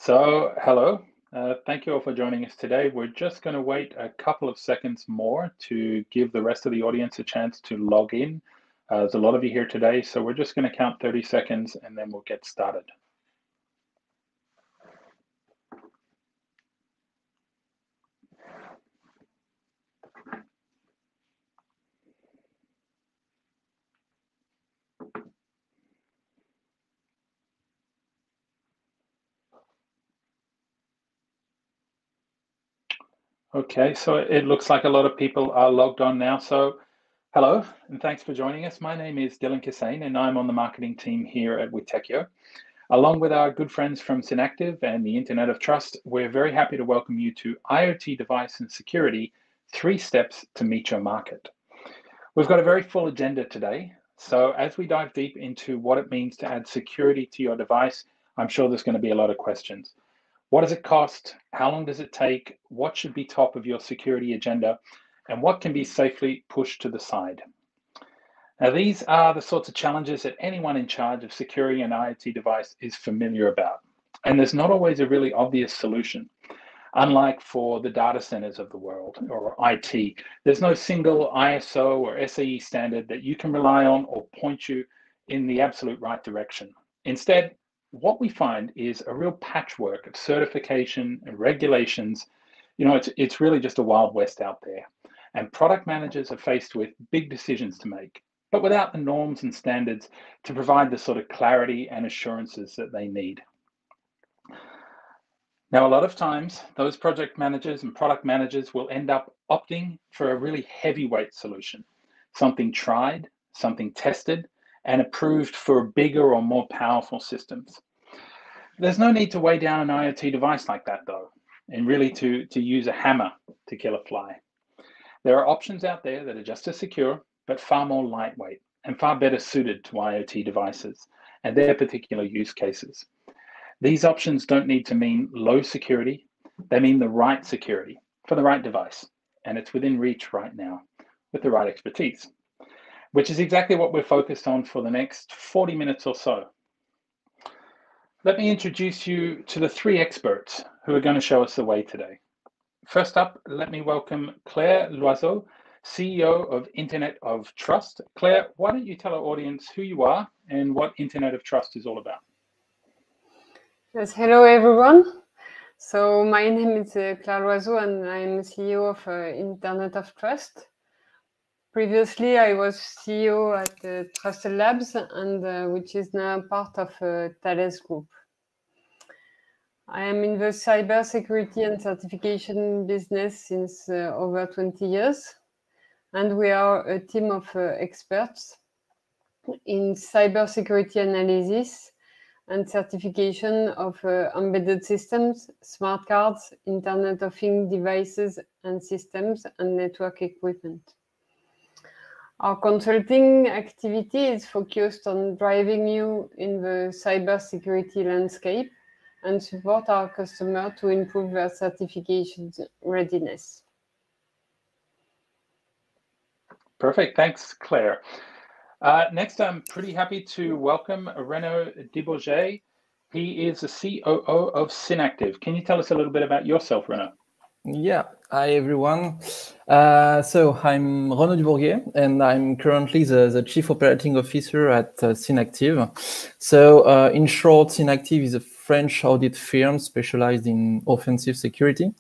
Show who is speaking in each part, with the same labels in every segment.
Speaker 1: Hello. Thank you all for joining us today. We're just going to wait a couple of seconds more to give the rest of the audience a chance to log in. There's a lot of you here today, so we're just going to count 30 seconds and then we'll get started. Okay, so it looks like a lot of people are logged on now. So hello, and thanks for joining us. My name is Dylan Kassane, and I'm on the marketing team here at Witekio. Along with our good friends from Synacktiv and the Internet of Trust, we're very happy to welcome you to IoT Device and Security, 3 Steps to Meet Your Market. We've got a very full agenda today. So as we dive deep into what it means to add security to your device, I'm sure there's going to be a lot of questions. What does it cost? How long does it take? What should be top of your security agenda? And what can be safely pushed to the side? Now, these are the sorts of challenges that anyone in charge of securing an IoT device is familiar about. And there's not always a really obvious solution. Unlike for the data centers of the world or IT, there's no single ISO or SAE standard that you can rely on or point you in the absolute right direction. Instead, what we find is a real patchwork of certification and regulations. It's really just a wild west out there. And product managers are faced with big decisions to make, but without the norms and standards to provide the sort of clarity and assurances that they need. Now, a lot of times, those project managers and product managers will end up opting for a really heavyweight solution, something tried, something tested, and approved for bigger or more powerful systems. There's no need to weigh down an IoT device like that, though, and really to use a hammer to kill a fly. There are options out there that are just as secure, but far more lightweight and far better suited to IoT devices and their particular use cases. These options don't need to mean low security. They mean the right security for the right device. And it's within reach right now with the right expertise, which is exactly what we're focused on for the next 40 minutes or so. Let me introduce you to the 3 experts who are going to show us the way today. First up, let me welcome Claire Loiseau, CEO of Internet of Trust. Claire, why don't you tell our audience who you are and what Internet of Trust is all about?
Speaker 2: Yes, hello everyone. So my name is Claire Loiseau and I'm CEO of Internet of Trust. Previously, I was CEO at Trust Labs, and which is now part of Thales Group. I am in the cybersecurity and certification business since over 20 years, and we are a team of experts in cybersecurity analysis and certification of embedded systems, smart cards, Internet of Things devices and systems, and network equipment. Our consulting activity is focused on driving you in the cybersecurity landscape and support our customer to improve their certification readiness. Perfect.
Speaker 1: Thanks, Claire. Next, I'm pretty happy to welcome Renaud Dibourget. He is the COO of Synacktiv. Can you tell us a little bit about yourself, Renaud?
Speaker 3: Yeah, hi everyone. So I'm Renaud Dibourget, and I'm currently the Chief Operating Officer at Synacktiv. So in short, Synacktiv is a French audit firm specialized in offensive security.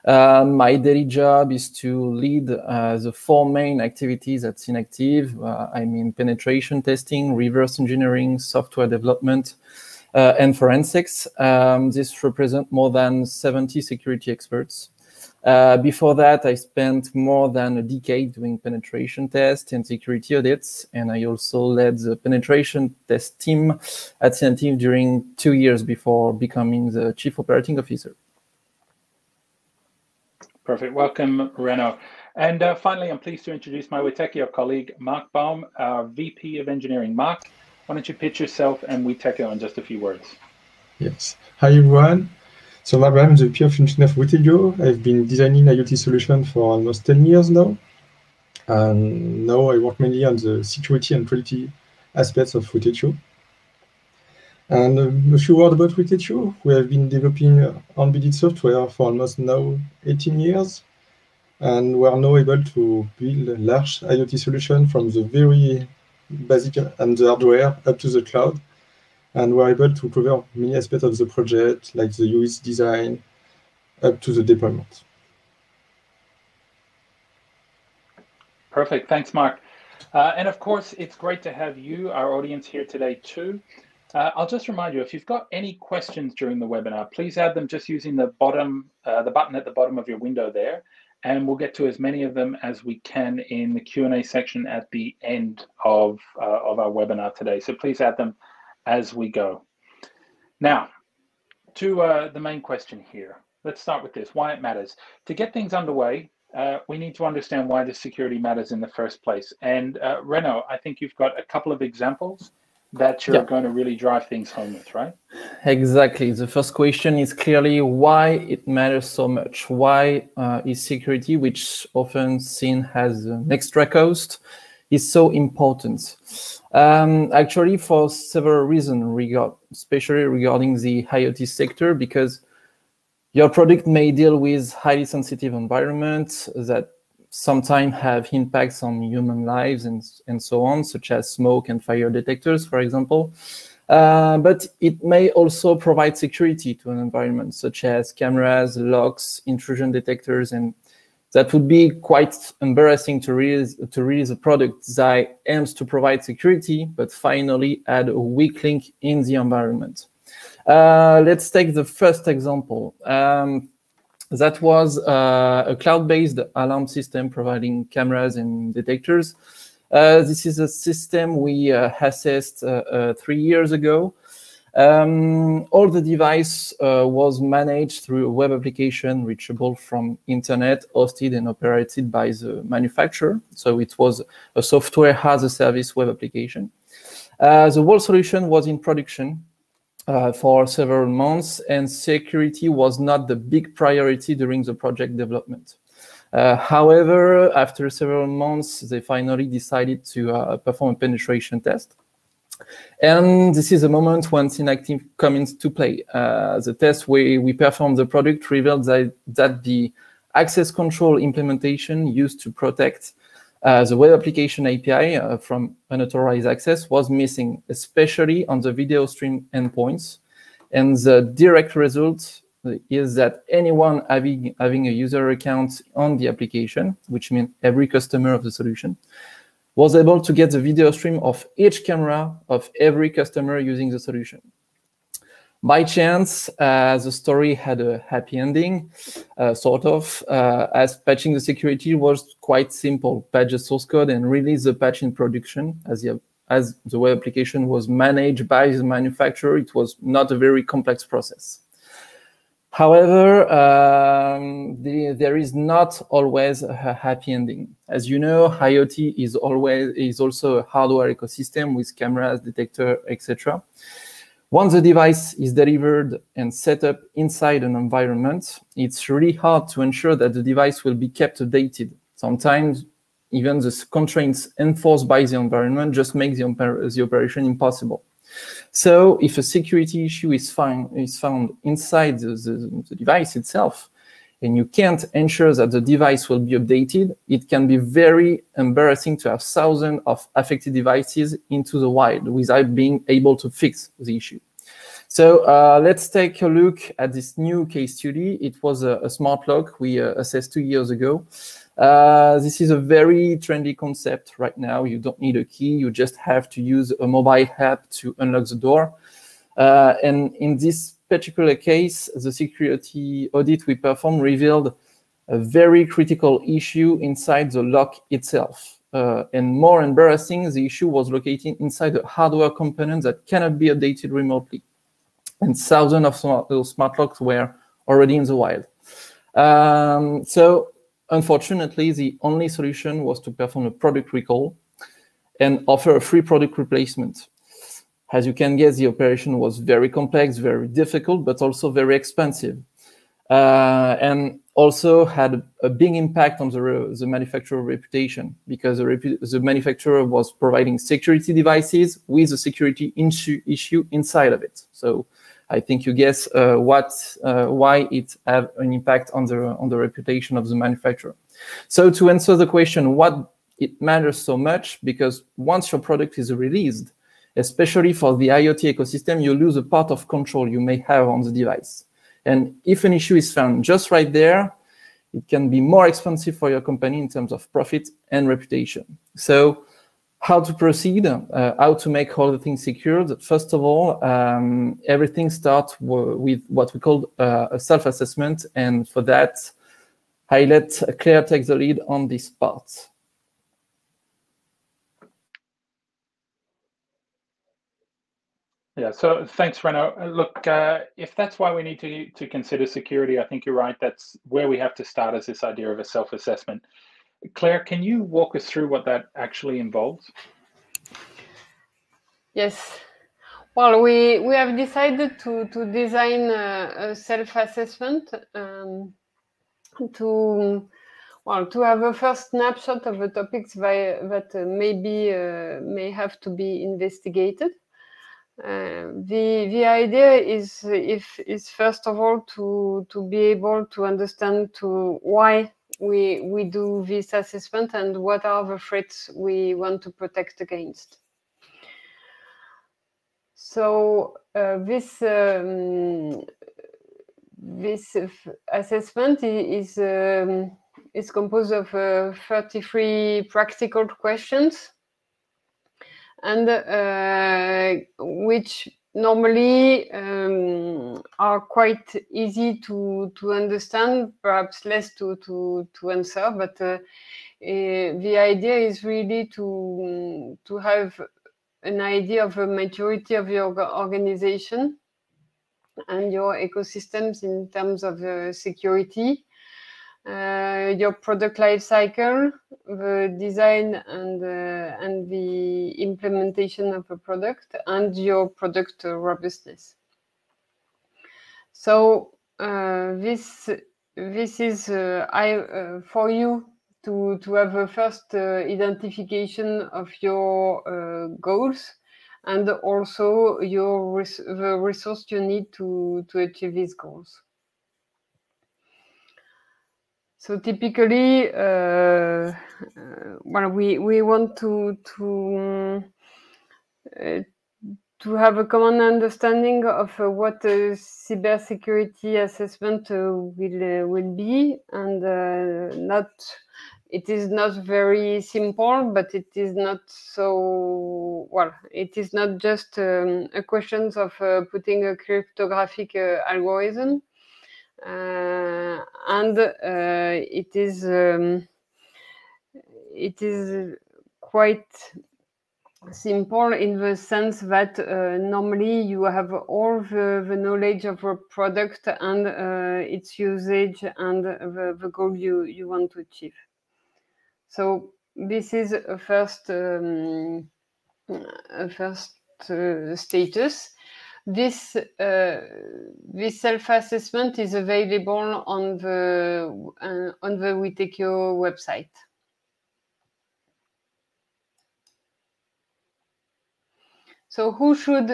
Speaker 3: My daily job is to lead the 4 main activities at Synacktiv. I mean penetration testing, reverse engineering, software development, and forensics. This represents more than 70 security experts. Before that, I spent more than a decade doing penetration tests and security audits, and I also led the penetration test team at Synacktiv during 2 years before becoming the Chief Operating Officer.
Speaker 1: Perfect. Welcome, Renaud. And finally, I'm pleased to introduce my Witekio colleague, Mark Baum, our VP of Engineering. Mark, why don't you pitch yourself and Witekio in just a few words?
Speaker 4: Yes. Hi, everyone. So Mark Baum, the VP of Engineering of Witekio. I've been designing IoT solutions for almost 10 years now. And now I work mainly on the security and quality aspects of Witekio. And a few words about Witekio. We have been developing embedded software for almost now 18 years. And we are now able to build large IoT solutions from the very basic and the hardware up to the cloud. And we're able to cover many aspects of the project, like the UX design, up to the deployment.
Speaker 1: Perfect. Thanks, Mark. And of course, it's great to have you, our audience, here today too. I'll just remind you, if you've got any questions during the webinar, please add them just using the button at the bottom of your window there, and we'll get to as many of them as we can in the Q&A section at the end of our webinar today. So please add them as we go. Now, to the main question here. Let's start with this, why it matters. To get things underway, we need to understand why the security matters in the first place. And Renaud, I think you've got a couple of examples that you're going to really drive things home with, right?
Speaker 3: Exactly. The first question is clearly why it matters so much. Why is security, which often seen as an extra cost, is so important? Actually, for several reasons, especially regarding the IoT sector, because your product may deal with highly sensitive environments that sometimes have impacts on human lives and so on, such as smoke and fire detectors, for example. But it may also provide security to an environment, such as cameras, locks, intrusion detectors, and that would be quite embarrassing to release a product that aims to provide security, but finally add a weak link in the environment. Let's take the first example. That was a cloud-based alarm system providing cameras and detectors. This is a system we assessed 3 years ago. All the device was managed through a web application reachable from internet, hosted and operated by the manufacturer. So it was a software as a service web application. The whole solution was in production for several months, and security was not the big priority during the project development. However, after several months, they finally decided to perform a penetration test. And this is a moment when Synacktiv comes into play. The test we performed the product revealed that the access control implementation used to protect the web application API from unauthorized access was missing, especially on the video stream endpoints. And the direct result is that anyone having a user account on the application, which means every customer of the solution, was able to get the video stream of each camera of every customer using the solution. By chance, the story had a happy ending, sort of, as patching the security was quite simple. Patch the source code and release the patch in production. As the web application was managed by the manufacturer, it was not a very complex process. However, there is not always a happy ending. As you know, IoT is also a hardware ecosystem with cameras, detector, etc. Once the device is delivered and set up inside an environment, it's really hard to ensure that the device will be kept updated. Sometimes even the constraints enforced by the environment just make the operation impossible. So if a security issue is found inside the device itself, and you can't ensure that the device will be updated, it can be very embarrassing to have thousands of affected devices into the wild without being able to fix the issue. So let's take a look at this new case study. It was a smart lock we assessed 2 years ago. This is a very trendy concept right now. You don't need a key. You just have to use a mobile app to unlock the door. And in this particular case, the security audit we performed revealed a very critical issue inside the lock itself. And more embarrassing, the issue was located inside a hardware component that cannot be updated remotely. And thousands of those smart locks were already in the wild. So unfortunately, the only solution was to perform a product recall and offer a free product replacement. As you can guess, the operation was very complex, very difficult, but also very expensive. And also had a big impact on the manufacturer reputation, because the manufacturer was providing security devices with a security issue inside of it. So I think you guess why it had an impact on the reputation of the manufacturer. So to answer the question, what it matters so much, because once your product is released, especially for the IoT ecosystem, you lose a part of control you may have on the device. And if an issue is found just right there, it can be more expensive for your company in terms of profit and reputation. So how to proceed, how to make all the things secured? First of all, everything starts with what we call a self-assessment. And for that, I let Claire take the lead on this part.
Speaker 1: Yeah, so thanks, Renaud. Look, if that's why we need to consider security, I think you're right. That's where we have to start, is this idea of a self-assessment. Claire, can you walk us through what that actually involves?
Speaker 2: Yes. Well, we have decided to design a self-assessment to have a first snapshot of the topics that may have to be investigated. The idea is first of all to be able to understand why we do this assessment and what are the threats we want to protect against. So this assessment is composed of 33 practical questions, and which normally are quite easy to understand, perhaps less to answer, but the idea is really to have an idea of the maturity of your organization and your ecosystems in terms of security, your product life cycle, the design and the implementation of a product, and your product robustness. So this is for you to have a first identification of your goals, and also the resource you need to achieve these goals. So typically, we want to have a common understanding of what a cybersecurity assessment will be, and it is not very simple, but it is not so well. It is not just a question of putting a cryptographic algorithm. And it is quite simple in the sense that normally you have all the knowledge of a product and its usage and the goal you want to achieve. So this is a first status. This self-assessment is available on the Witekio website. So who should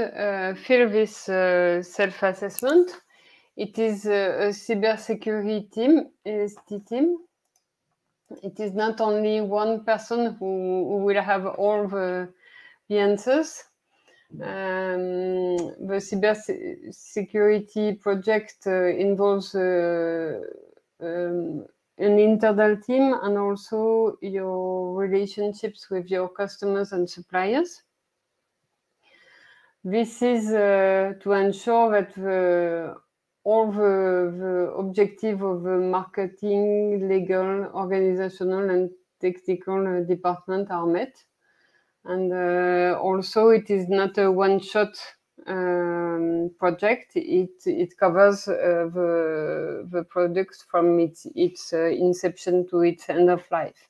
Speaker 2: fill this self-assessment? It is a cybersecurity team, AST team. It is not only one person who will have all the answers. The cybersecurity project involves an internal team and also your relationships with your customers and suppliers. This is to ensure that all the objectives of the marketing, legal, organizational, and technical department are met. And also, it is not a one-shot project. It covers the product from its inception to its end of life.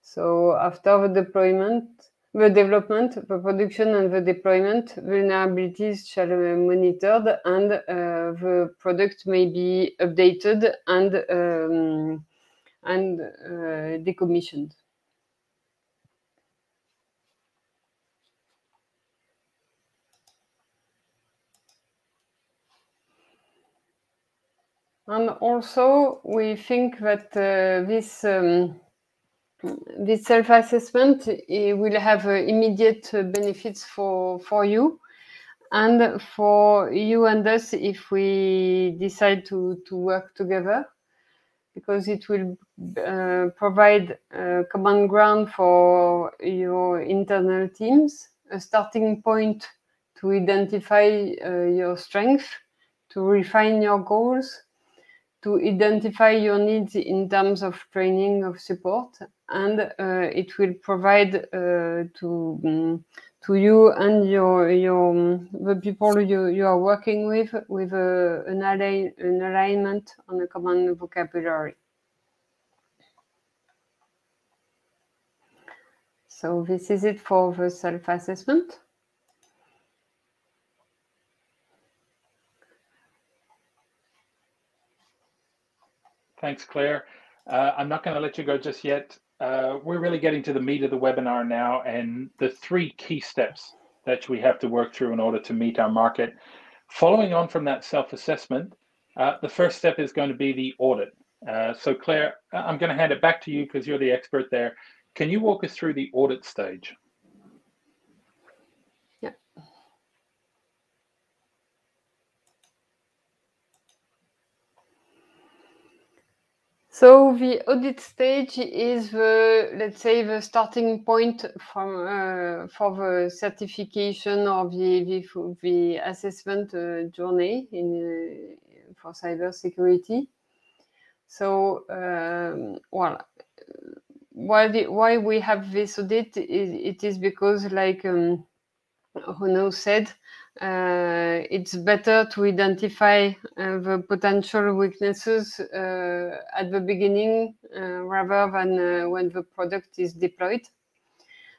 Speaker 2: So after the deployment, the development, the production, and the deployment, vulnerabilities shall be monitored, and the product may be updated and decommissioned. And also, we think that this self-assessment will have immediate benefits for you and for you and us if we decide to work together, because it will provide a common ground for your internal teams, a starting point to identify your strengths, to refine your goals, to identify your needs in terms of training, of support, and it will provide to you and the people you are working with an alignment on a common vocabulary. So this is it for the self-assessment.
Speaker 1: Thanks, Claire. I'm not going to let you go just yet. We're really getting to the meat of the webinar now, and the 3 key steps that we have to work through in order to meet our market. Following on from that self-assessment, the first step is going to be the audit. So Claire, I'm going to hand it back to you because you're the expert there. Can you walk us through the audit stage?
Speaker 2: Yeah. So the audit stage is let's say, the starting point for the certification or the assessment journey for cybersecurity. So, why we have this audit it is because, like Renaud said, it's better to identify the potential weaknesses at the beginning rather than when the product is deployed.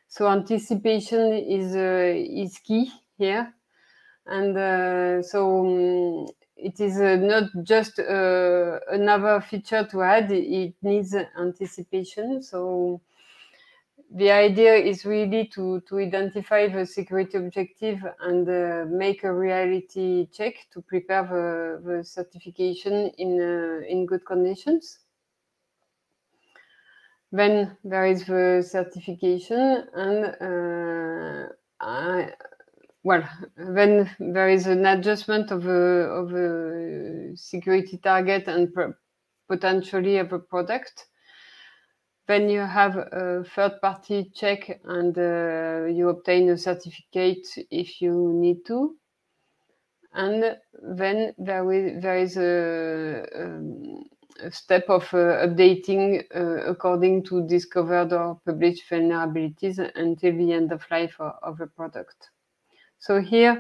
Speaker 2: So anticipation is key here, and it is not just another feature to add. It needs anticipation. So the idea is really to identify the security objective and make a reality check to prepare the certification in good conditions. Then there is the certification, and then there is an adjustment of a security target and potentially of a product. Then you have a third-party check, and you obtain a certificate if you need to. And then there is a step of updating according to discovered or published vulnerabilities until the end of life of a product. So here,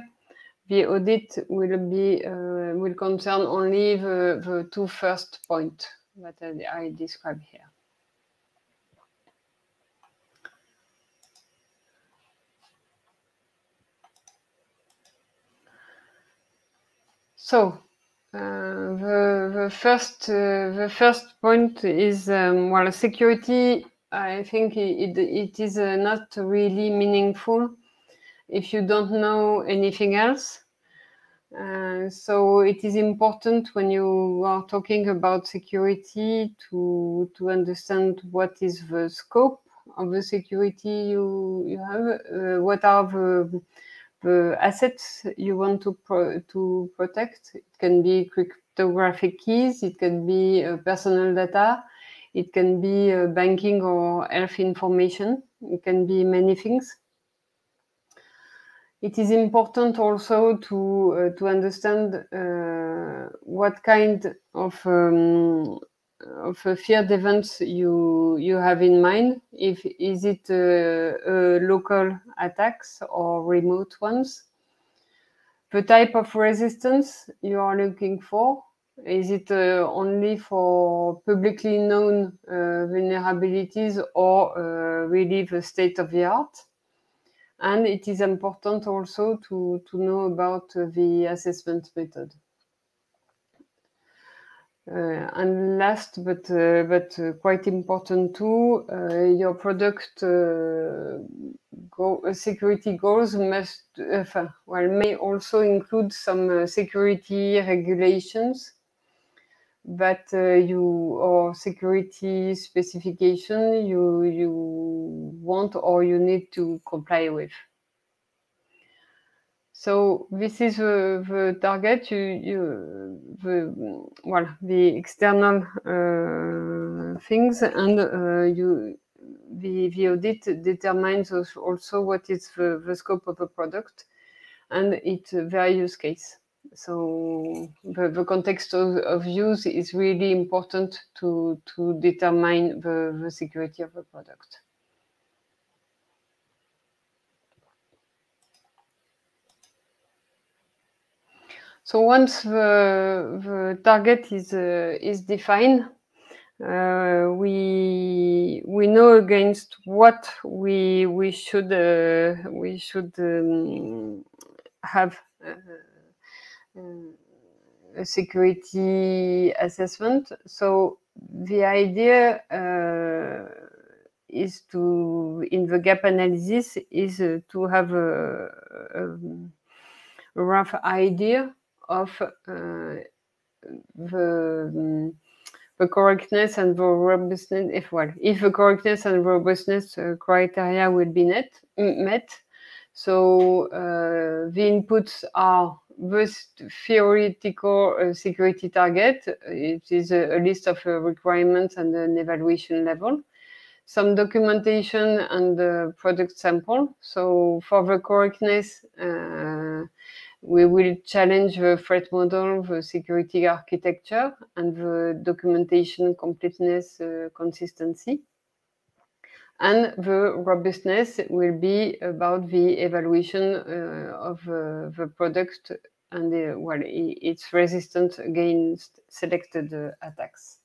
Speaker 2: the audit will concern only the 2 first points that I described here. So the first point is security. I think it is not really meaningful if you don't know anything else. So it is important when you are talking about security to understand what is the scope of the security you have, what are the assets you want to protect. It can be cryptographic keys, it can be personal data, it can be banking or health information, it can be many things. It is important also to understand what kind of feared events you have in mind. Is it local attacks or remote ones? The type of resistance you are looking for. Is it only for publicly known vulnerabilities or really the state of the art? And it is important also to know about the assessment method. And last, but quite important too, your product security goals must, may also include some security regulations that or security specification you want or you need to comply with. So this is the target. The external things, and the audit determines also what is the scope of a product and its various case. So the context of use is really important to determine the security of the product. So once the target is defined, we know against what we should have a security assessment. So the idea is to, in the gap analysis, is to have a rough idea of the correctness and the robustness. If the correctness and robustness criteria will be met. So the inputs are the theoretical security target. It is a list of requirements and an evaluation level. Some documentation and the product sample. So for the correctness, we will challenge the threat model, the security architecture, and the documentation completeness, consistency. And the robustness will be about the evaluation of the product and its resistance against selected attacks.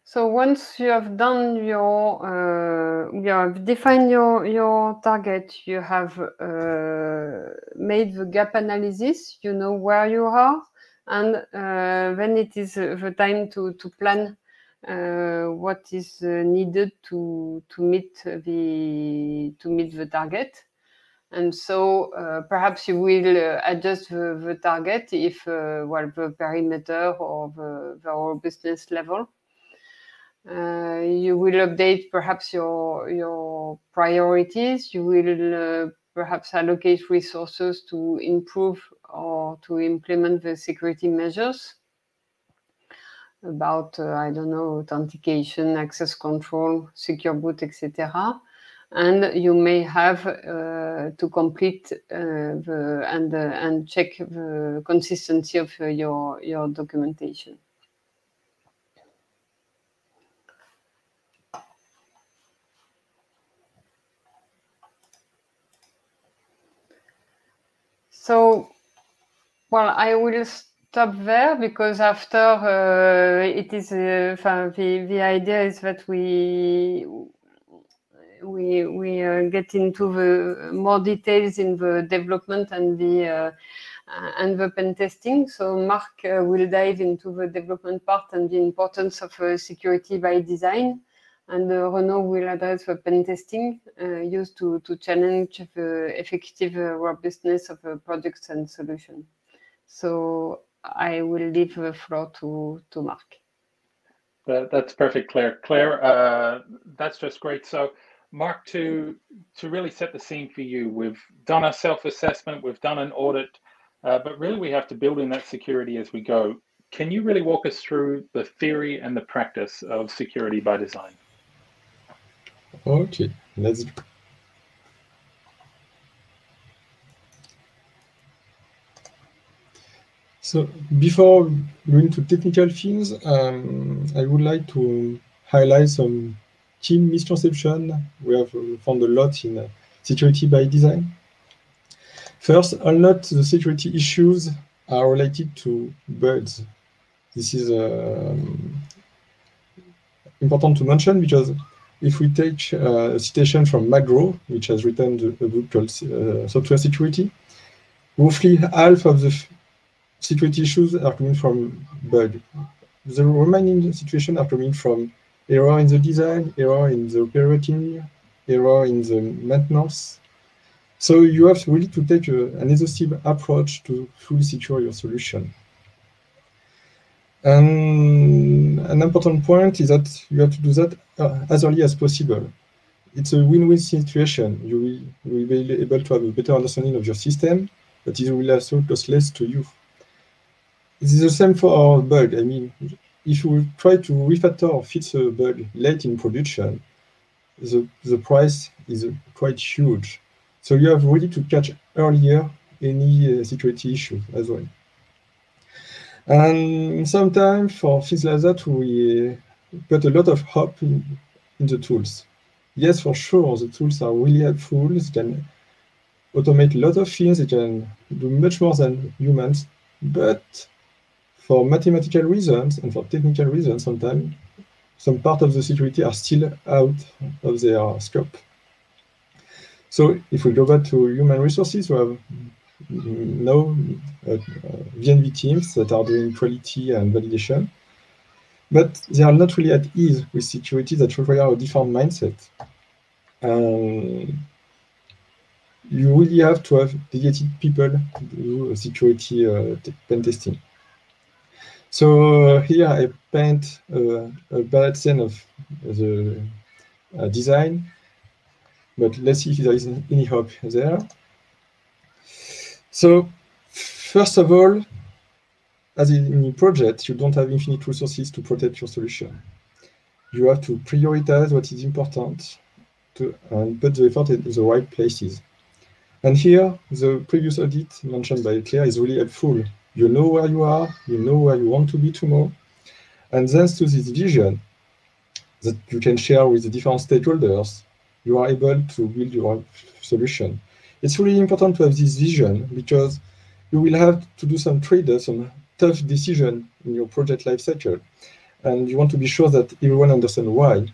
Speaker 2: So once you have done you have defined your target, you have made the gap analysis, you know where you are, and then it is the time to plan what is needed to meet the target. And so perhaps you will adjust the target if the perimeter or the business level. You will update perhaps your priorities. You will perhaps allocate resources to improve or to implement the security measures about, I don't know, authentication, access control, secure boot, etc. And you may have to complete and check the consistency of your documentation. So, well, I will stop there because after it is the idea is that we get into the more details in the development and the pen testing. So Mark will dive into the development part and the importance of security by design. And Renaud will address the pen testing used to challenge the effective robustness of products and solutions. So I will leave the floor to Mark.
Speaker 1: That's perfect, Claire. Claire, that's just great. So Mark, to really set the scene for you, we've done a self-assessment, we've done an audit, but really we have to build in that security as we go. Can you really walk us through the theory and the practice of security by design?
Speaker 4: Okay, let's. So before going to technical things, I would like to highlight some key misconceptions we have found a lot in security by design. First, not the security issues are related to bugs. This is important to mention because if we take a citation from McGraw, which has written a book called Software Security, roughly half of the security issues are coming from bug. The remaining situations are coming from error in the design, error in the operating, error in the maintenance. So you have really to take an exhaustive approach to fully secure your solution. And an important point is that you have to do that as early as possible. It's a win-win situation. You will be able to have a better understanding of your system, but it will also cost less to you. It is the same for our bug. I mean, if you try to refactor or fix a bug late in production, the price is quite huge. So you have really to catch earlier any security issue as well. And sometimes for things like that, we put a lot of hope in the tools. Yes, for sure, the tools are really helpful. They can automate a lot of things. They can do much more than humans. But for mathematical reasons and for technical reasons, sometimes some part of the security are still out of their scope. So if we go back to human resources, we have now VNV teams that are doing quality and validation, but they are not really at ease with security that require a different mindset. You really have to have dedicated people to do security pen testing. So here I paint a bad scene of the design, but let's see if there is any hope there. So first of all, as in any project, you don't have infinite resources to protect your solution. You have to prioritize what is important and put the effort in the right places. And here, the previous audit mentioned by Claire is really helpful. You know where you are, you know where you want to be tomorrow. And thanks to this vision that you can share with the different stakeholders, you are able to build your solution. It's really important to have this vision because you will have to do some trade-offs, some tough decisions in your project lifecycle. And you want to be sure that everyone understands why.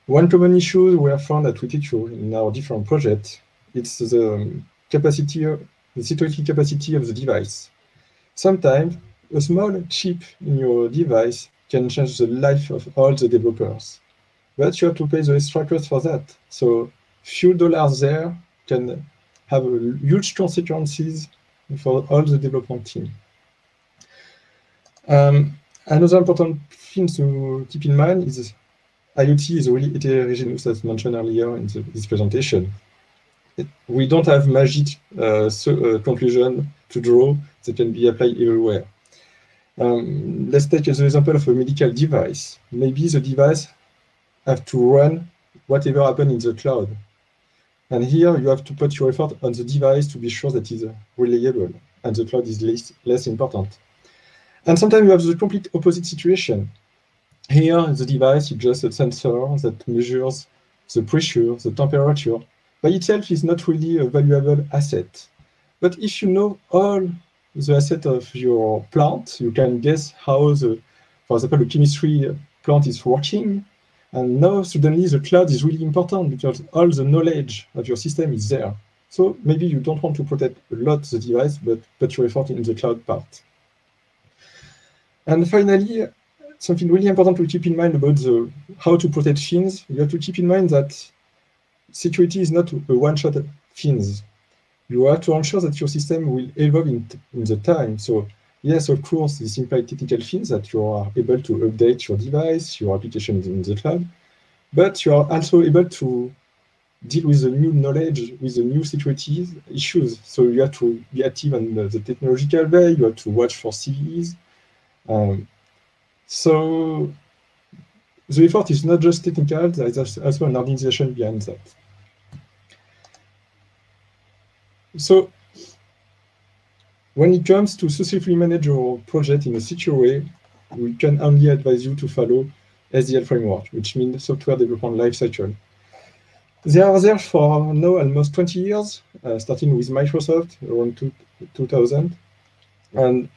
Speaker 4: One common issue we have found at Witekio in our different projects, it's the capacity, the security capacity of the device. Sometimes a small chip in your device can change the life of all the developers, but you have to pay the extra cost for that. So few dollars there can have huge consequences for all the development team. Another important thing to keep in mind is IoT is really heterogeneous, as mentioned earlier in this presentation. We don't have magic conclusion to draw that can be applied everywhere. Let's take the example of a medical device. Maybe the device have to run whatever happened in the cloud. And here you have to put your effort on the device to be sure that it is reliable and the cloud is less important. And sometimes you have the complete opposite situation. Here, the device is just a sensor that measures the pressure, the temperature. By itself is not really a valuable asset. But if you know all the assets of your plant, you can guess how for example, the chemistry plant is working. And now suddenly the cloud is really important because all the knowledge of your system is there. So maybe you don't want to protect a lot the device, but put your effort in the cloud part. And finally, something really important to keep in mind about how to protect things, you have to keep in mind that security is not a one-shot things. You have to ensure that your system will evolve in the time. So yes, of course, this implies technical things that you are able to update your device, your application in the cloud, but you are also able to deal with the new knowledge, with the new security issues. So you have to be active on the technological way, you have to watch for CVEs. So the effort is not just technical, there is also an organization behind that. So when it comes to successfully manage your project in a secure way, we can only advise you to follow SDL framework, which means software development lifecycle. They are there for now almost 20 years, starting with Microsoft around 2000. And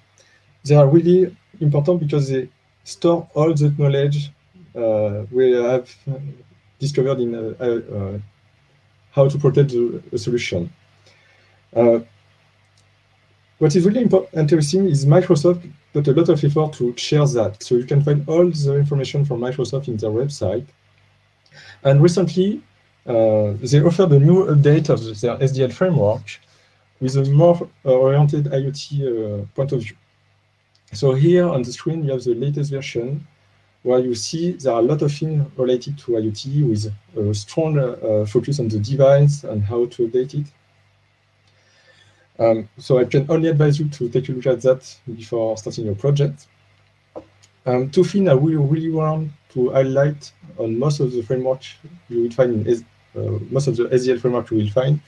Speaker 4: they are really important because they store all the knowledge we have discovered in how to protect a solution. What is really interesting is Microsoft put a lot of effort to share that. So you can find all the information from Microsoft in their website. And recently, they offered a new update of their SDL framework with a more oriented IoT point of view. So here on the screen, you have the latest version where you see there are a lot of things related to IoT with a strong focus on the device and how to update it. So I can only advise you to take a look at that before starting your project. Two things I will really want to highlight on most of the framework you will find in most of the SDL framework you will find.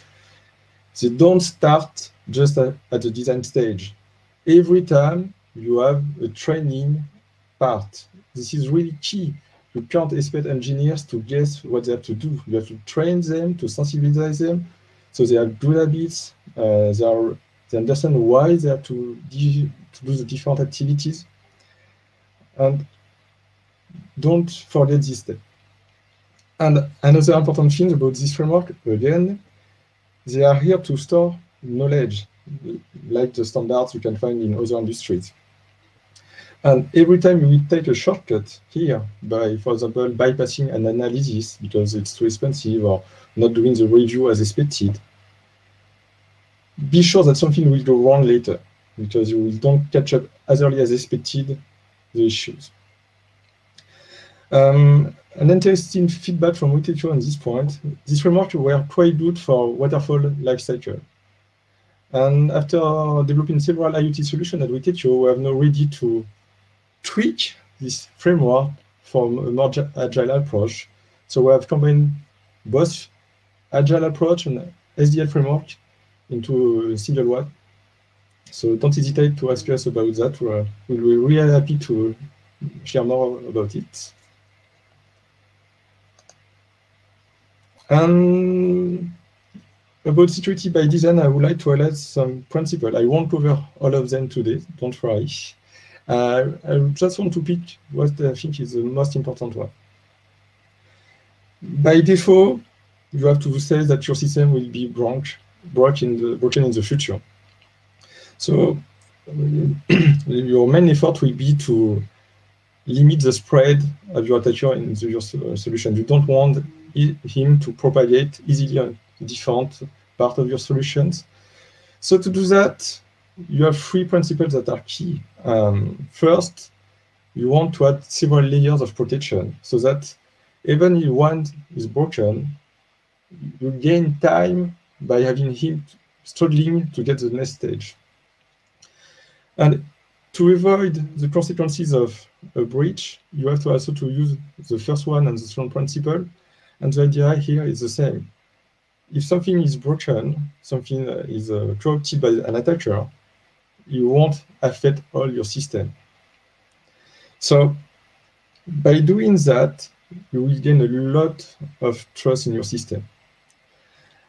Speaker 4: They don't start just at the design stage. Every time you have a training part. This is really key. You can't expect engineers to guess what they have to do. You have to train them, to sensibilize them, so they have good habits. They understand why they have to do the different activities. And don't forget this step. And another important thing about this framework, again, they are here to store knowledge, like the standards you can find in other industries. And every time you will take a shortcut here by, for example, bypassing an analysis because it's too expensive or not doing the review as expected, be sure that something will go wrong later because you don't catch up as early as expected the issues. An interesting feedback from Witekio on this point, this framework were quite good for waterfall lifecycle. And after developing several IoT solutions at Witekio, we have now ready to tweak this framework from a more agile approach. So we have combined both agile approach and SDL framework into a single one. So don't hesitate to ask us about that. We'll be really happy to share more about it. And about security by design, I would like to highlight some principles. I won't cover all of them today, don't worry. I just want to pick what I think is the most important one. By default, you have to say that your system will be broken in the future. So your main effort will be to limit the spread of your attacker in your solution. You don't want him to propagate easily on different parts of your solutions. So to do that, you have three principles that are key. First, you want to add several layers of protection so that even if one is broken, you gain time by having him struggling to get the next stage. And to avoid the consequences of a breach, you have to also to use the first one and the second principle. And the idea here is the same. If something is broken, something is corrupted by an attacker, you won't affect all your system. So by doing that, you will gain a lot of trust in your system.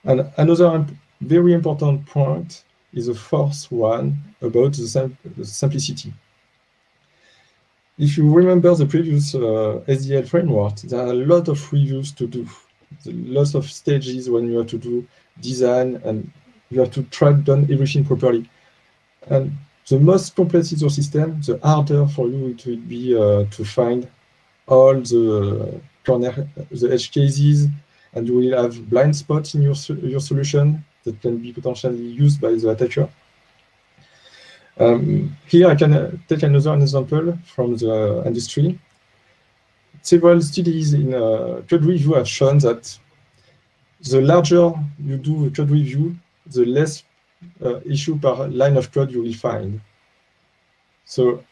Speaker 4: And another very important point is the fourth one about the simplicity. If you remember the previous SDL framework, there are a lot of reviews to do, lots of stages when you have to do design and you have to track down everything properly. And the most complex is your system, the harder for you it will be to find all the corner, the edge cases, and you will have blind spots in your solution that can be potentially used by the attacker. Here I can take another example from the industry. Several studies in code review have shown that the larger you do a code review, the less issue per line of code you will find. So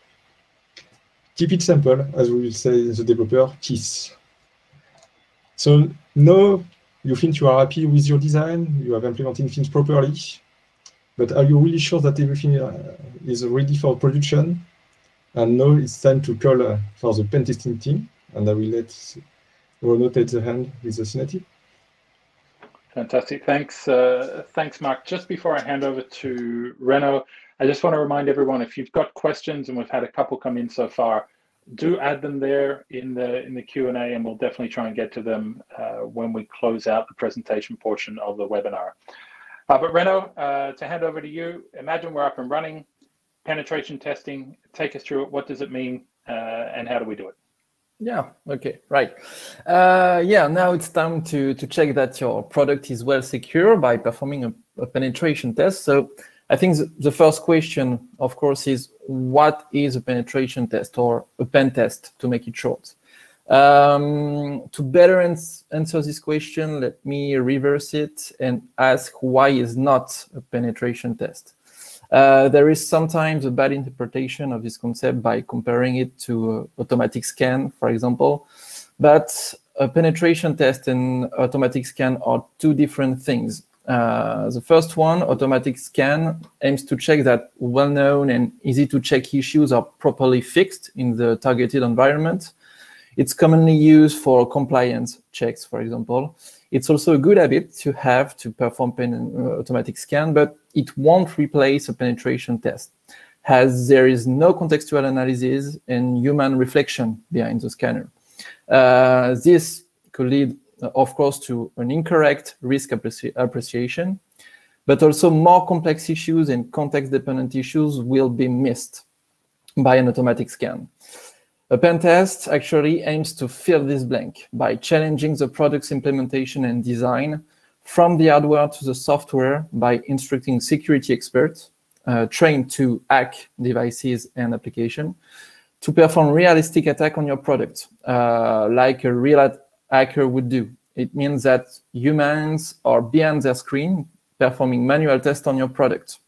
Speaker 4: keep it simple, as we will say the developer, KISS. So now you think you are happy with your design, you have implemented things properly, but are you really sure that everything is ready for production? And now it's time to call for the pen testing team, and I will let Renaud take the hand with the Synacktiv.
Speaker 1: Fantastic. Thanks, thanks, Mark. Just before I hand over to Reno, I just want to remind everyone, if you've got questions, and we've had a couple come in so far, do add them there in the Q&A, and we'll definitely try and get to them when we close out the presentation portion of the webinar. But Reno, to hand over to you, imagine we're up and running, penetration testing, take us through it. What does it mean, and how do we do it?
Speaker 3: Yeah, okay, right. Yeah, now it's time to check that your product is well secure by performing a penetration test. So I think the first question, of course, is what is a penetration test, or a pen test, to make it short? To better answer this question, let me reverse it and ask why is not a penetration test. There is sometimes a bad interpretation of this concept by comparing it to automatic scan, for example. But a penetration test and automatic scan are two different things. The first one, automatic scan, aims to check that well-known and easy-to-check issues are properly fixed in the targeted environment. It's commonly used for compliance checks, for example. It's also a good habit to have to perform automatic scan, but it won't replace a penetration test, as there is no contextual analysis and human reflection behind the scanner. This could lead, of course, to an incorrect risk appreciation, but also more complex issues and context-dependent issues will be missed by an automatic scan. A pen test actually aims to fill this blank by challenging the product's implementation and design from the hardware to the software by instructing security experts trained to hack devices and applications to perform realistic attack on your product, like a real hacker would do. It means that humans are behind their screen performing manual tests on your product.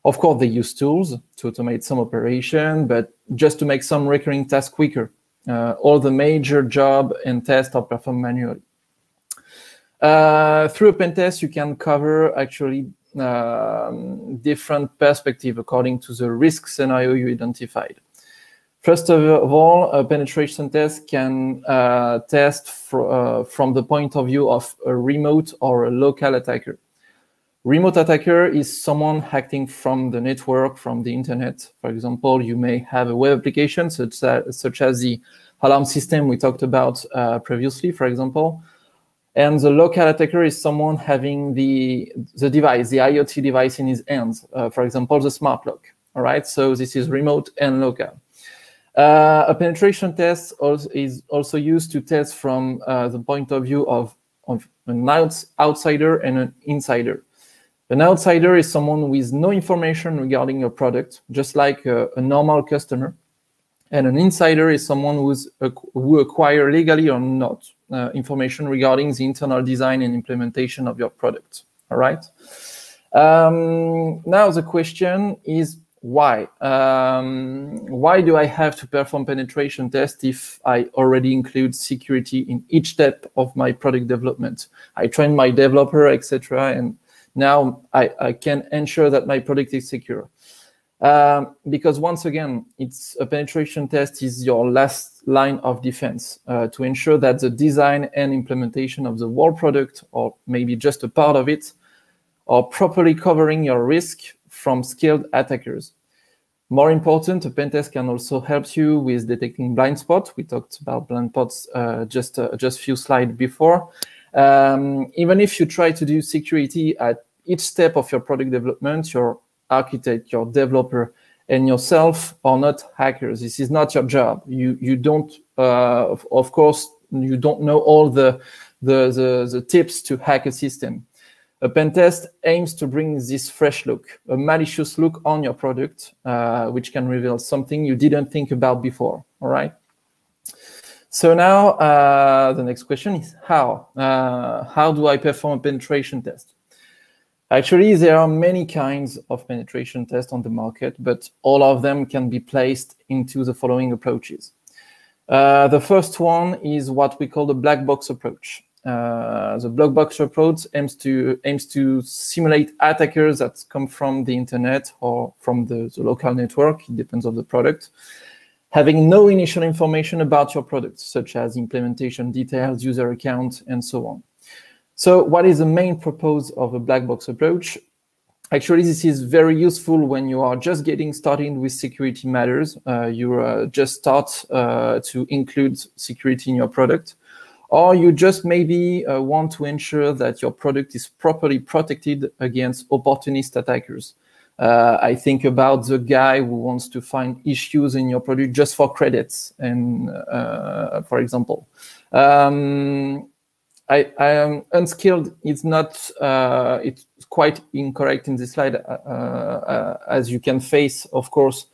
Speaker 3: Of course, they use tools to automate some operation, but just to make some recurring tasks quicker. All the major job and tests are performed manually. Through a pen test, you can cover actually different perspectives according to the risk scenario you identified. First of all, a penetration test can test from the point of view of a remote or a local attacker. Remote attacker is someone acting from the network, from the internet. For example, you may have a web application such as the alarm system we talked about previously, for example. And the local attacker is someone having the device, the IoT device in his hands, for example, the smart lock. All right, so this is remote and local. A penetration test is also used to test from the point of view of an outsider and an insider. An outsider is someone with no information regarding your product, just like a normal customer. And an insider is someone who acquire legally or not information regarding the internal design and implementation of your product. All right. Now the question is why? Why do I have to perform penetration test if I already include security in each step of my product development? I train my developer, etc., and now I can ensure that my product is secure. Because once again, a penetration test is your last line of defense to ensure that the design and implementation of the whole product, or maybe just a part of it, are properly covering your risk from skilled attackers. More important, a pen test can also help you with detecting blind spots. We talked about blind spots just a few slides before. Even if you try to do security at each step of your product development, your architect, your developer, and yourself are not hackers. This is not your job. You don't, of course, you don't know all the tips to hack a system. A pen test aims to bring this fresh look, a malicious look on your product, which can reveal something you didn't think about before. All right. So now the next question is how? How do I perform a penetration test? Actually, there are many kinds of penetration tests on the market, but all of them can be placed into the following approaches. The first one is what we call the black box approach. The black box approach aims to simulate attackers that come from the internet or from the local network. It depends on the product. Having no initial information about your product, such as implementation details, user account, and so on. So what is the main purpose of a black box approach? Actually, this is very useful when you are just getting started with security matters. You just start to include security in your product, or you just maybe want to ensure that your product is properly protected against opportunist attackers. I think about the guy who wants to find issues in your product just for credits, and for example. I am unskilled. It's not. It's quite incorrect in this slide, as you can face, of course,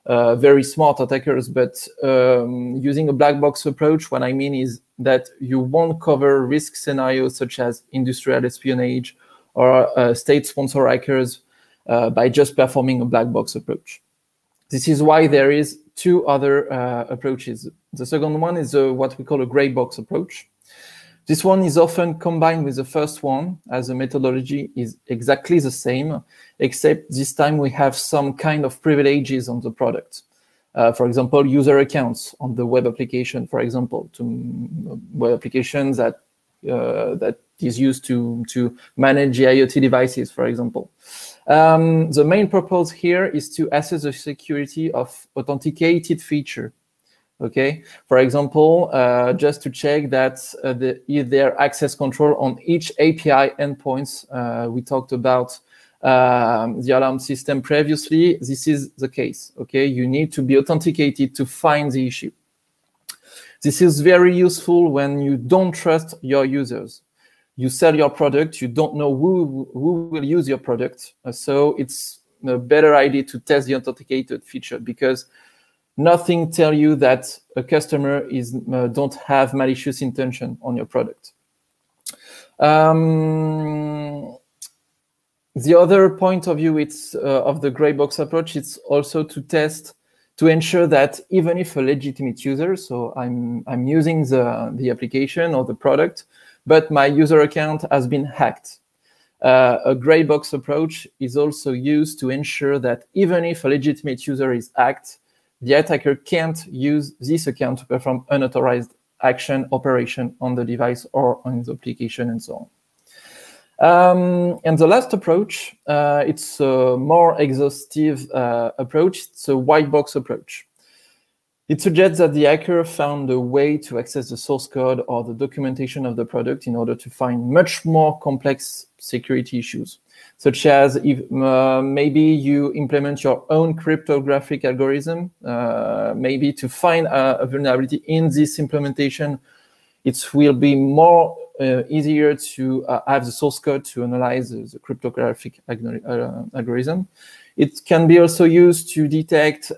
Speaker 3: very smart attackers. But using a black box approach, what I mean is that you won't cover risk scenarios such as industrial espionage or state-sponsored hackers by just performing a black box approach. This is why there is two other approaches. The second one is what we call a gray box approach. This one is often combined with the first one, as the methodology is exactly the same, except this time we have some kind of privileges on the product. For example, user accounts on the web application, for example, to web applications that is used to manage the IoT devices, for example. The main purpose here is to assess the security of authenticated feature. Okay, for example, just to check that if there access control on each API endpoints, we talked about the alarm system previously. This is the case. Okay, you need to be authenticated to find the issue. This is very useful when you don't trust your users. You sell your product, you don't know who will use your product, so it's a better idea to test the authenticated feature, because nothing tells you that a customer don't have malicious intention on your product. The other point of view of the gray box approach, it's also to test, to ensure that even if a legitimate user, so I'm using the application or the product, but my user account has been hacked. A gray box approach is also used to ensure that even if a legitimate user is hacked, the attacker can't use this account to perform unauthorized action, operation on the device or on the application and so on. And the last approach, it's a more exhaustive approach. It's a white box approach. It suggests that the hacker found a way to access the source code or the documentation of the product in order to find much more complex security issues, such as if maybe you implement your own cryptographic algorithm, maybe to find a vulnerability in this implementation. It will be more easier to have the source code to analyze the cryptographic algorithm. It can be also used to detect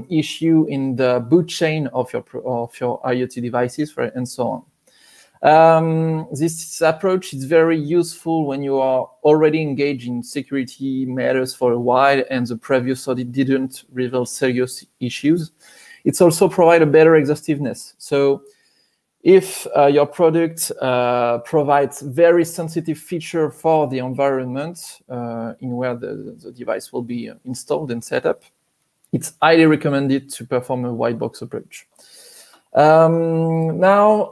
Speaker 3: issue in the boot chain of your IoT devices, and so on. This approach is very useful when you are already engaged in security matters for a while and the previous audit didn't reveal serious issues. It's also provide a better exhaustiveness. So if your product provides very sensitive feature for the environment in where the device will be installed and set up, it's highly recommended to perform a white box approach. Now,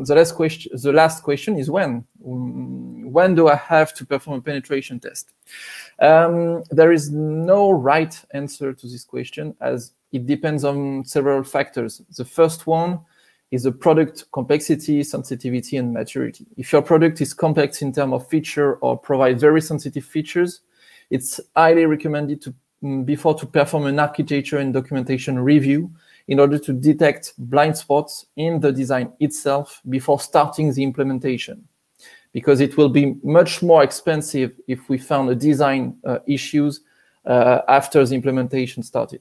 Speaker 3: the last question is when? When do I have to perform a penetration test? There is no right answer to this question, as it depends on several factors. The first one is the product complexity, sensitivity, and maturity. If your product is complex in terms of feature or provide very sensitive features, it's highly recommended before to perform an architecture and documentation review in order to detect blind spots in the design itself before starting the implementation, because it will be much more expensive if we found a design issues after the implementation started.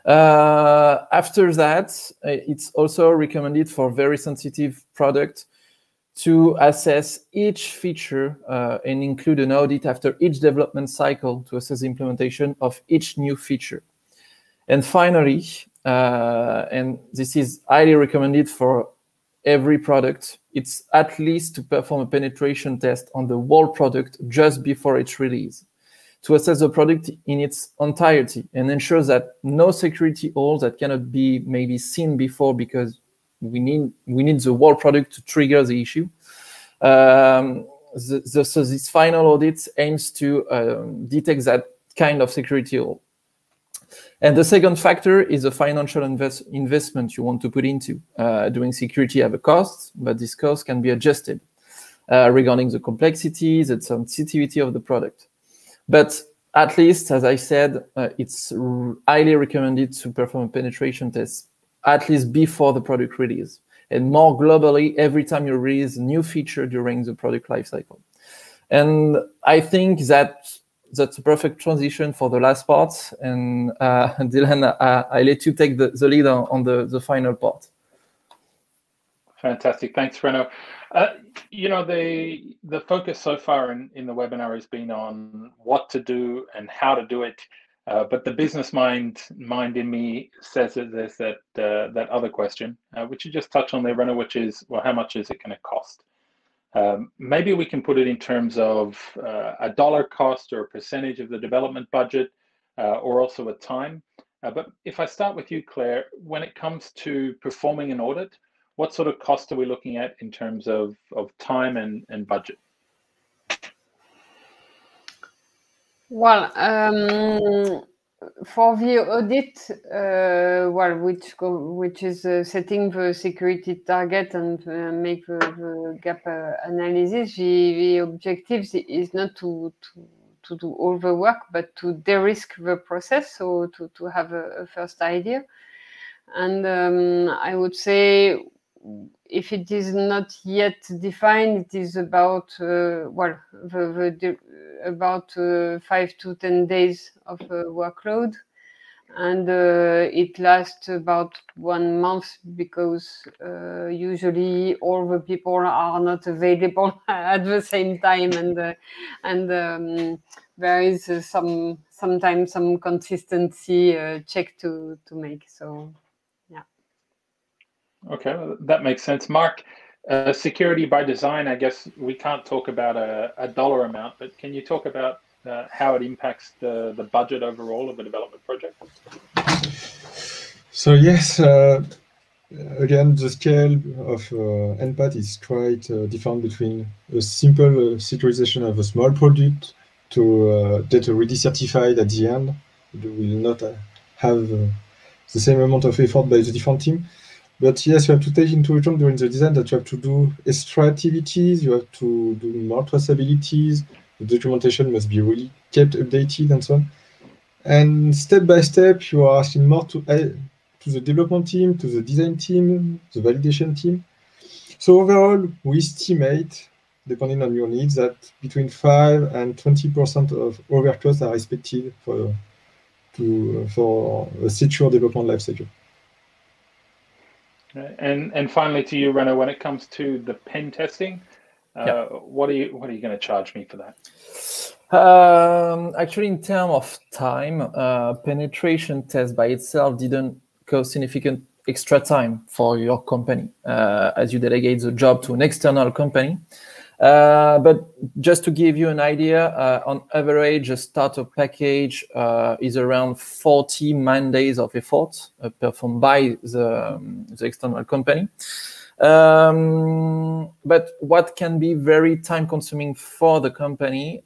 Speaker 3: After that, it's also recommended for very sensitive product to assess each feature and include an audit after each development cycle to assess the implementation of each new feature. And finally, and this is highly recommended for every product, it's at least to perform a penetration test on the whole product just before its release, to assess the product in its entirety and ensure that no security holes that cannot be maybe seen before because we need the whole product to trigger the issue. So this final audit aims to detect that kind of security hole. And the second factor is the financial investment you want to put into. Doing security have a cost, but this cost can be adjusted regarding the complexities and sensitivity of the product. But at least, as I said, it's highly recommended to perform a penetration test at least before the product release. And more globally, every time you release a new feature during the product lifecycle. And I think that's a perfect transition for the last part. And Dylan, I let you take the lead on the final part.
Speaker 1: Fantastic. Thanks, Renaud. You know, the focus so far in the webinar has been on what to do and how to do it. But the business mind in me says that there's that other question, which you just touched on there, Renaud, which is, well, how much is it going to cost? Maybe we can put it in terms of a dollar cost or a percentage of the development budget, or also a time. But if I start with you, Claire, when it comes to performing an audit, what sort of cost are we looking at in terms of time and budget?
Speaker 2: Well, for the audit, well, which is setting the security target and make the gap analysis, the objective is not to do all the work, but to de-risk the process, so to have a first idea. And I would say, if it is not yet defined, it is about well, about 5 to 10 days of workload, and it lasts about 1 month, because usually all the people are not available at the same time, and there is sometimes some consistency check to make. So.
Speaker 1: Okay, that makes sense. Mark, security by design, I guess we can't talk about a dollar amount, but can you talk about how it impacts the budget overall of a development project?
Speaker 4: So yes, again, the scale of NPAT is quite different between a simple securitization of a small product to data ready certified at the end. You will not have the same amount of effort by the different team. But yes, you have to take into account during the design that you have to do extra activities, you have to do more traceabilities, the documentation must be really kept updated and so on. And step by step, you are asking more to the development team, to the design team, the validation team. So overall, we estimate, depending on your needs, that between 5 and 20% of overhead costs are expected for a secure development lifecycle.
Speaker 1: And finally, to you, Renaud, when it comes to the pen testing, what are you going to charge me for that?
Speaker 3: Actually, in terms of time, penetration test by itself didn't cost significant extra time for your company, as you delegate the job to an external company. But just to give you an idea, on average, a startup package is around 40 man-days of effort performed by the external company. But what can be very time-consuming for the company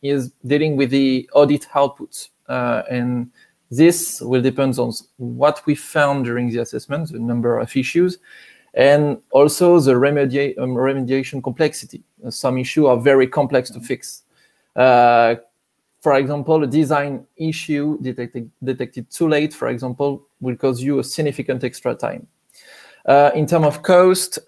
Speaker 3: is dealing with the audit outputs. And this will depend on what we found during the assessment, the number of issues, and also the remediation complexity. Some issues are very complex to fix. For example, a design issue detected too late, for example, will cause you a significant extra time. In terms of cost,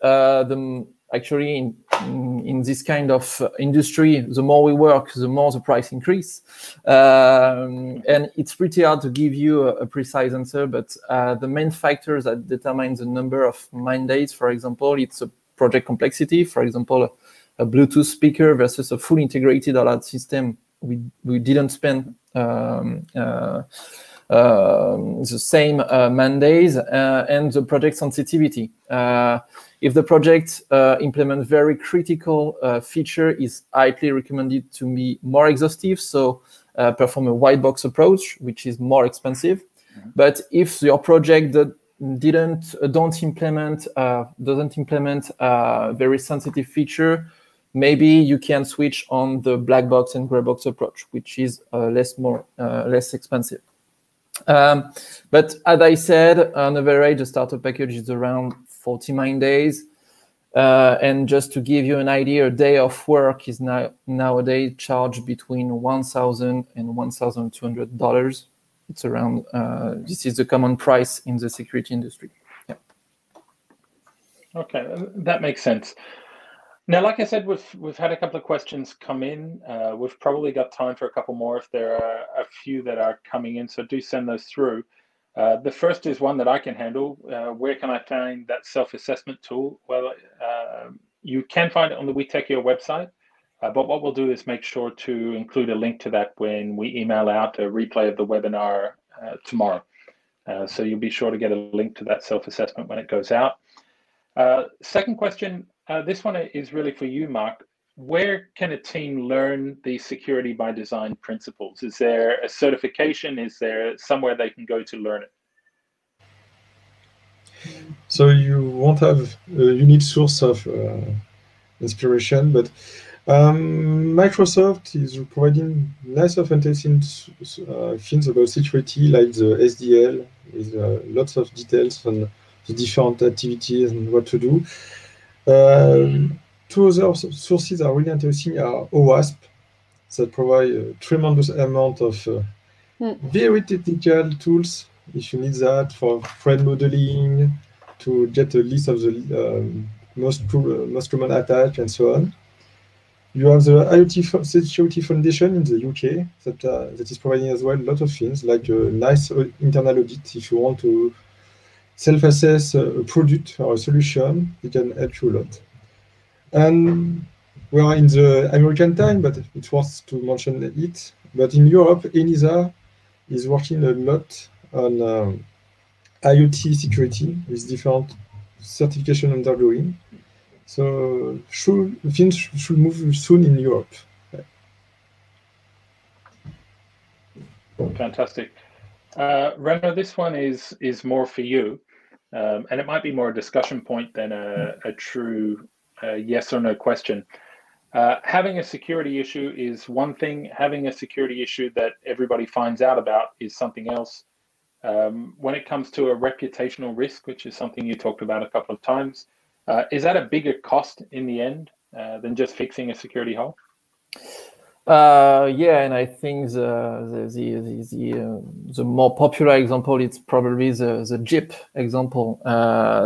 Speaker 3: actually in this kind of industry, the more we work, the more the price increase. And it's pretty hard to give you a precise answer, but the main factors that determine the number of man-days, for example, it's a project complexity. For example, a Bluetooth speaker versus a full integrated alert system. We didn't spend the same man-days, and the project sensitivity. If the project implements very critical feature, is highly recommended to be more exhaustive, so perform a white box approach, which is more expensive. But if your project doesn't implement a very sensitive feature, maybe you can switch on the black box and gray box approach, which is less expensive. But as I said, on average, the starter package is around 49 days. And just to give you an idea, a day of work is nowadays charged between $1,000 and $1,200. It's around, this is the common price in the security industry. Yeah.
Speaker 1: Okay, that makes sense. Now, like I said, we've had a couple of questions come in. We've probably got time for a couple more if there are a few that are coming in, so do send those through. The first is one that I can handle. Where can I find that self-assessment tool? Well, you can find it on the Witekio website, but what we'll do is make sure to include a link to that when we email out a replay of the webinar tomorrow. So you'll be sure to get a link to that self-assessment when it goes out. Second question, this one is really for you, Mark. Where can a team learn the security by design principles? Is there a certification? Is there somewhere they can go to learn it?
Speaker 4: So you won't have a unique source of inspiration, but Microsoft is providing nice authentication things about security, like the SDL, with lots of details on the different activities and what to do. Two other sources are really interesting are OWASP, that provide a tremendous amount of very technical tools if you need that for threat modeling, to get a list of the most common attacks and so on. You have the IOT Security Foundation in the UK that is providing as well a lot of things, like a nice internal audit if you want to self-assess a product or a solution. It can help you a lot. And we are in the American time, but it's worth to mention it. But in Europe, ENISA is working a lot on IoT security with different certification undergoing. So things should move soon in Europe.
Speaker 1: Fantastic. Reno, this one is more for you, and it might be more a discussion point than a true yes or no question. Having a security issue is one thing. Having a security issue that everybody finds out about is something else. When it comes to a reputational risk, which is something you talked about a couple of times, is that a bigger cost in the end than just fixing a security hole?
Speaker 3: Yeah, and I think the more popular example, it's probably the Jeep example.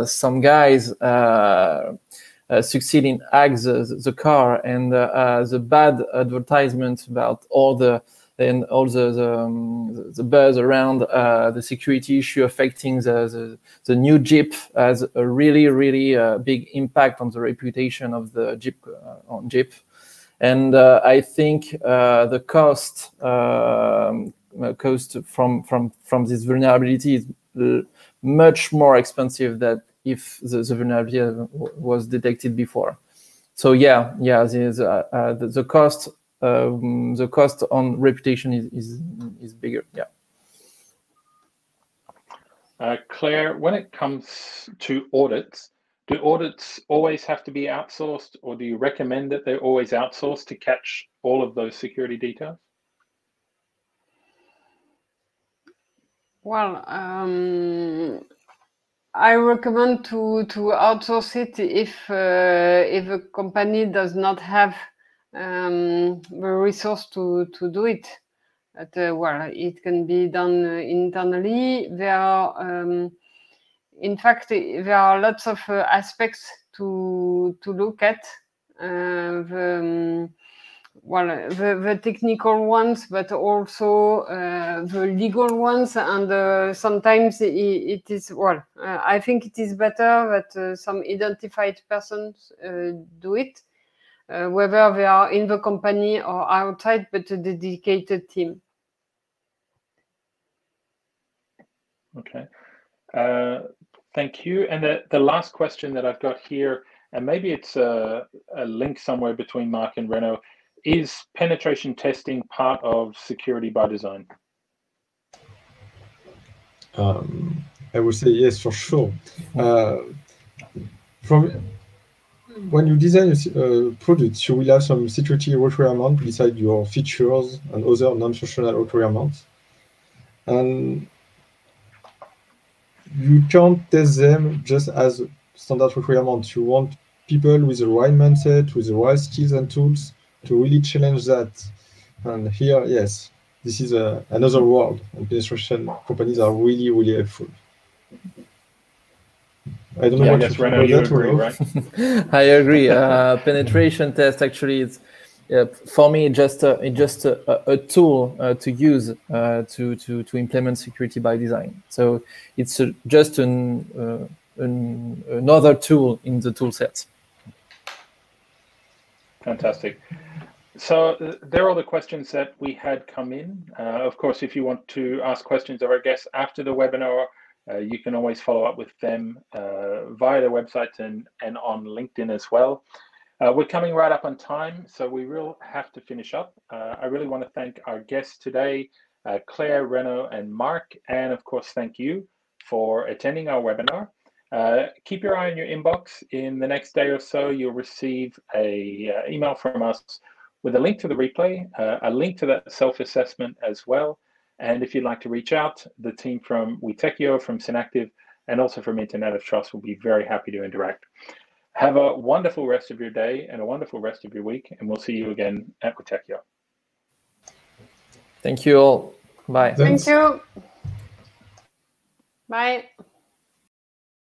Speaker 3: Some guys succeed in hack the car, and the bad advertisement about all the buzz around the security issue affecting the new Jeep has a really big impact on the reputation of the Jeep on Jeep. And I think the cost from this vulnerability is much more expensive than if the vulnerability was detected before. So yeah, the cost on reputation is bigger. Yeah.
Speaker 1: Claire, when it comes to audits, do audits always have to be outsourced, or do you recommend that they're always outsourced to catch all of those security details?
Speaker 2: Well, I recommend to outsource it if a company does not have the resource to do it. But well, it can be done internally. In fact, there are lots of aspects to look at. The technical ones, but also the legal ones, and sometimes it is, I think it is better that some identified persons do it, whether they are in the company or outside, but a dedicated team.
Speaker 1: Okay. Thank you. And the last question that I've got here, and maybe it's a link somewhere between Mark and Reno, is penetration testing part of security by design?
Speaker 4: I I would say yes, for sure. When you design a product, you will have some security requirements beside your features and other non-functional requirements. And you can't test them just as standard requirements. You want people with the right mindset, with the right skills and tools to really challenge that. And here, yes, this is another world, and penetration companies are really, really helpful. I don't know what you think
Speaker 1: Renaud,
Speaker 4: about
Speaker 1: you
Speaker 4: that,
Speaker 1: agree,
Speaker 4: Renaud?
Speaker 1: right?
Speaker 3: I agree. Penetration test actually is, for me, just a tool to use to implement security by design. So it's just another tool in the tool set.
Speaker 1: Fantastic. So there are all the questions that we had come in. Of course, if you want to ask questions of our guests after the webinar, you can always follow up with them via their websites and on LinkedIn as well. We're coming right up on time, so we will have to finish up. I really want to thank our guests today, Claire, Renaud, and Mark, and of course, thank you for attending our webinar. Keep your eye on your inbox. In the next day or so, you'll receive a email from us with a link to the replay, a link to that self-assessment as well. And if you'd like to reach out, the team from Witekio, from Synacktiv, and also from Internet of Trust will be very happy to interact. Have a wonderful rest of your day and a wonderful rest of your week, and we'll see you again at Witekio.
Speaker 3: Thank you all. Bye.
Speaker 2: Thank you. Bye.